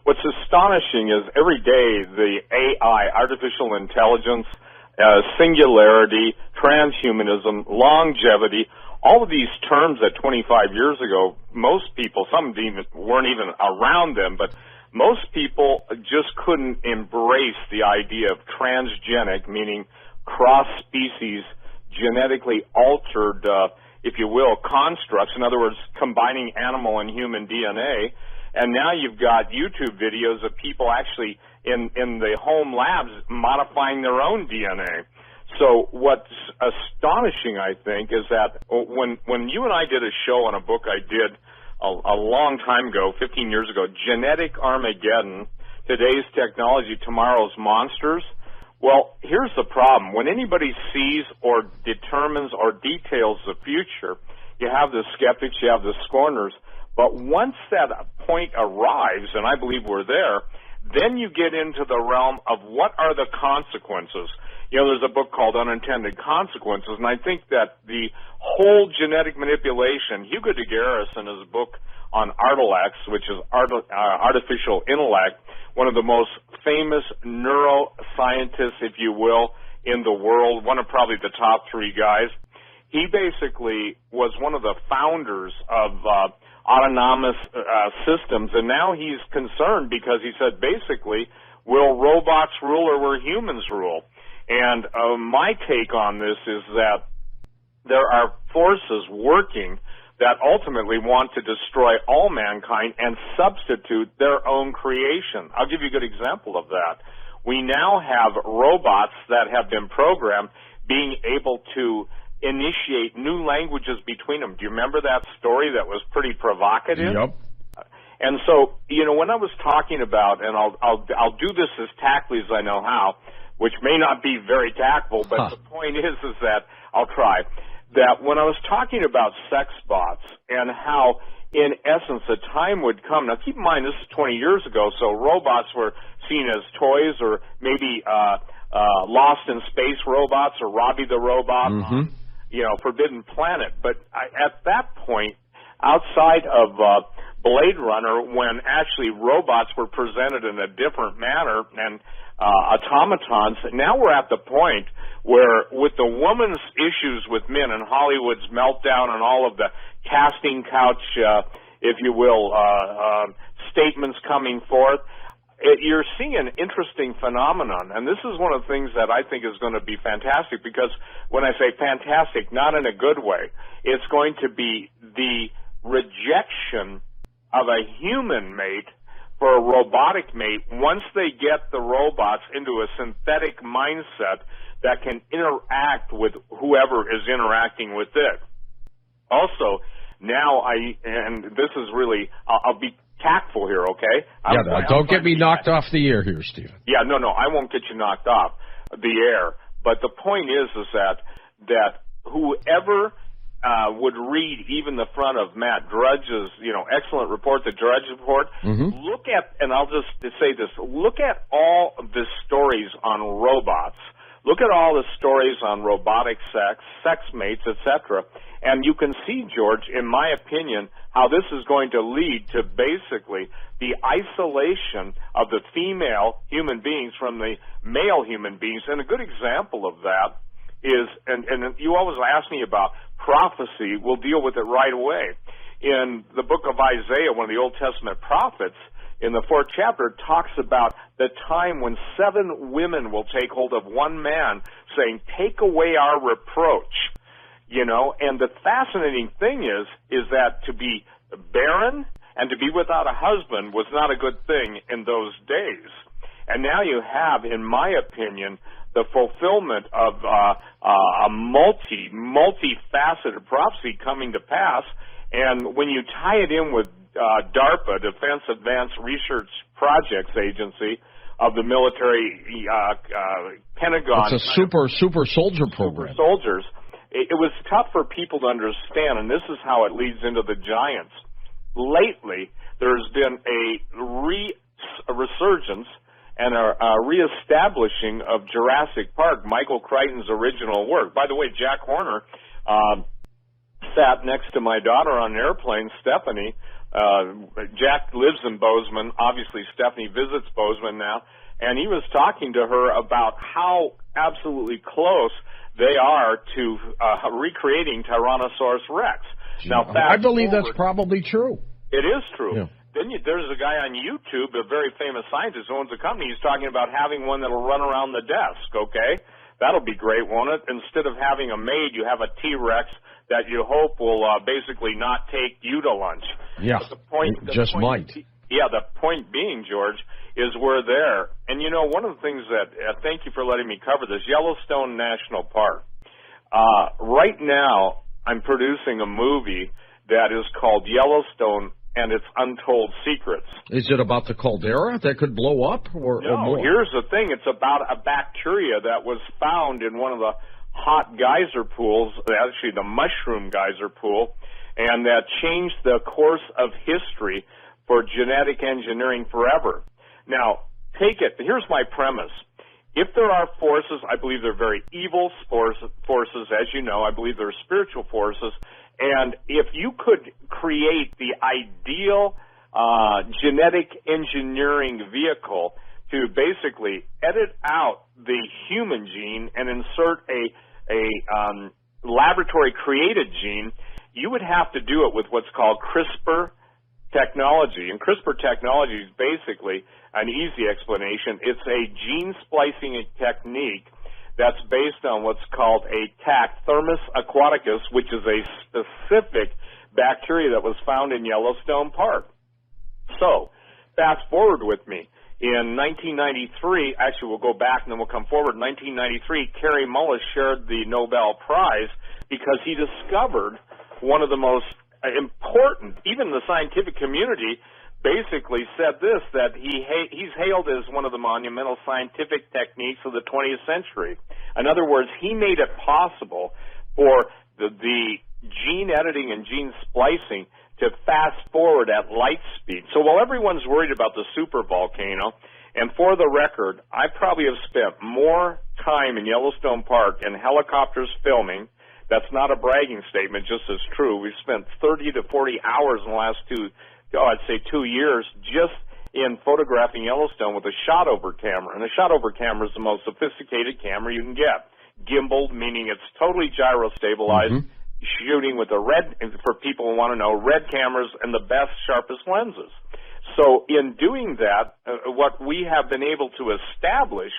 what's astonishing is every day the AI, artificial intelligence, singularity, transhumanism, longevity, all of these terms that 25 years ago, most people, some weren't even around them, but most people just couldn't embrace the idea of transgenic, meaning cross-species, genetically altered, if you will, constructs. In other words, combining animal and human DNA. And now you've got YouTube videos of people actually in the home labs modifying their own DNA. So what's astonishing, I think, is that when you and I did a show on a book I did a long time ago, 15 years ago, Genetic Armageddon, Today's Technology, Tomorrow's Monsters, well, here's the problem. When anybody sees or determines or details the future, you have the skeptics, you have the scorners, but once that point arrives, and I believe we're there, then you get into the realm of what are the consequences. You know, there's a book called Unintended Consequences, and I think that the whole genetic manipulation, Hugo de Garis in his book on Artilex, which is artificial intellect, one of the most famous neuroscientists, if you will, in the world, one of probably the top three guys, he basically was one of the founders of autonomous systems, and now he's concerned because he said, basically, will robots rule or will humans rule? And my take on this is that there are forces working that ultimately want to destroy all mankind and substitute their own creation. I'll give you a good example of that. We now have robots that have been programmed being able to initiate new languages between them. Do you remember that story that was pretty provocative? Yep. And so, you know, when I was talking about, and I'll do this as tactfully as I know how, which may not be very tactful, but the point is that I'll try, that when I was talking about sex bots and how, in essence, a time would come, now keep in mind this is 20 years ago, so robots were seen as toys or maybe Lost in Space robots or Robbie the Robot on, you know, Forbidden Planet. But at that point, outside of Blade Runner, when actually robots were presented in a different manner and automatons, now we're at the point where with the woman's issues with men and Hollywood's meltdown and all of the casting couch, if you will, statements coming forth, you're seeing an interesting phenomenon, and this is one of the things that I think is going to be fantastic, because when I say fantastic, not in a good way, it's going to be the rejection of a human mate for a robotic mate once they get the robots into a synthetic mindset that can interact with whoever is interacting with it. Also, now and this is really, I'll be tactful here, okay? Don't get me knocked off the air here, Stephen. Yeah, no, I won't get you knocked off the air. But the point is that whoever would read even the front of Matt Drudge's, excellent report, the Drudge Report, look at, and I'll just say this, look at all of the stories on robots. Look at all the stories on robotic sex mates, etc., and you can see, George, in my opinion, how this is going to lead to basically the isolation of the female human beings from the male human beings. And a good example of that is, and you always ask me about prophecy, we'll deal with it right away. In the book of Isaiah, one of the Old Testament prophets, in the 4th chapter, talks about the time when 7 women will take hold of one man, saying, take away our reproach. And the fascinating thing is that to be barren and to be without a husband was not a good thing in those days. And now you have, in my opinion, the fulfillment of a multifaceted prophecy coming to pass. And when you tie it in with DARPA, Defense Advanced Research Projects Agency of the military, Pentagon. It's a super soldier program. Super soldiers. It was tough for people to understand, and this is how it leads into the giants. Lately, there's been a resurgence and a reestablishing of Jurassic Park, Michael Crichton's original work. By the way, Jack Horner sat next to my daughter on an airplane, Stephanie, Jack lives in Bozeman. Obviously, Stephanie visits Bozeman now. And he was talking to her about how absolutely close they are to recreating Tyrannosaurus Rex. Now, I believe that's probably true. It is true. Yeah. Then there's a guy on YouTube, a very famous scientist who owns a company. He's talking about having one that'll run around the desk, okay? That'll be great, won't it? Instead of having a maid, you have a T-Rex that you hope will basically not take you to lunch. Yeah, the point might. Yeah, the point being, George, is we're there. And, you know, one of the things that, thank you for letting me cover this, Yellowstone National Park. Right now, I'm producing a movie that is called Yellowstone and Its Untold Secrets. Is it about the caldera that could blow up or more? Here's the thing. It's about a bacteria that was found in one of the hot geyser pools, actually the mushroom geyser pool, and that changed the course of history for genetic engineering forever. Now, take it. Here's my premise. If there are forces, I believe they're very evil forces, as you know. I believe they're spiritual forces. And if you could create the ideal genetic engineering vehicle to basically edit out the human gene and insert a laboratory-created gene, you would have to do it with what's called CRISPR technology. And CRISPR technology is basically an easy explanation. It's a gene splicing technique that's based on what's called a TAC, Thermus aquaticus, which is a specific bacteria that was found in Yellowstone Park. So, fast forward with me. In 1993, actually we'll go back and then we'll come forward. In 1993, Kary Mullis shared the Nobel Prize because he discovered one of the most important, even the scientific community basically said this, that he's hailed as one of the monumental scientific techniques of the 20th century. In other words, he made it possible for the gene editing and gene splicing to fast forward at light speed. So while everyone's worried about the supervolcano, and for the record, I probably have spent more time in Yellowstone Park in helicopters filming. That's not a bragging statement, just as true. We've spent 30 to 40 hours in the last 2 years just in photographing Yellowstone with a shot-over camera. And a shot-over camera is the most sophisticated camera you can get. Gimbaled, meaning it's totally gyro-stabilized, shooting with a red, for people who want to know, red cameras and the best, sharpest lenses. So in doing that, what we have been able to establish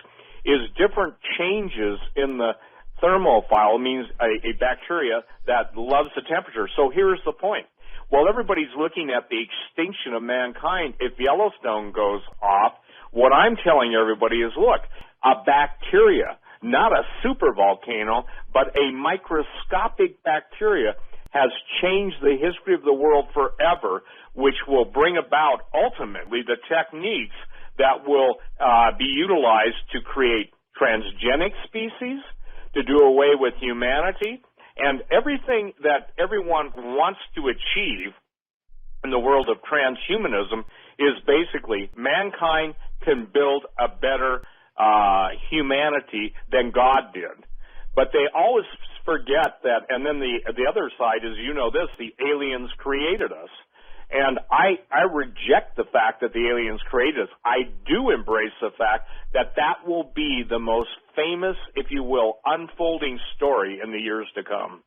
is different changes in the thermophile, means a bacteria that loves the temperature. So here's the point. While everybody's looking at the extinction of mankind, if Yellowstone goes off, what I'm telling everybody is, look, a bacteria, not a supervolcano, but a microscopic bacteria has changed the history of the world forever, which will bring about, ultimately, the techniques that will be utilized to create transgenic species, to do away with humanity, and everything that everyone wants to achieve in the world of transhumanism is basically mankind can build a better humanity than God did. But they always forget that, and then the other side is, you know this, the aliens created us. And I reject the fact that the aliens created us. I do embrace the fact that that will be the most famous, if you will, unfolding story in the years to come.